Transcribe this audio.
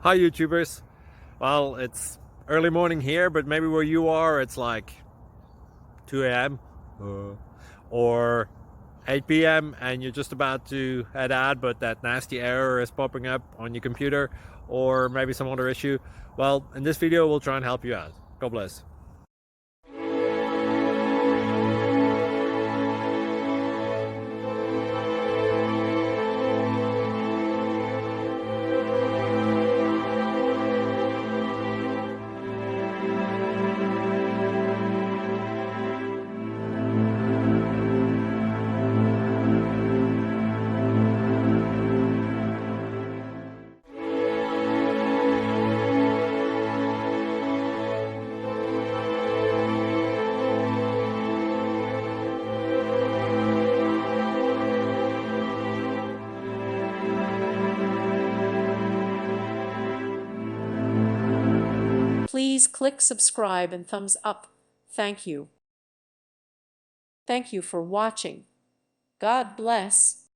Hi YouTubers. Well, it's early morning here, but maybe where you are it's like 2 a.m. or 8 p.m. and you're just about to head out, but that nasty error is popping up on your computer, or maybe some other issue. Well, in this video we'll try and help you out. God bless. Please click subscribe and thumbs up. Thank you. Thank you for watching. God bless.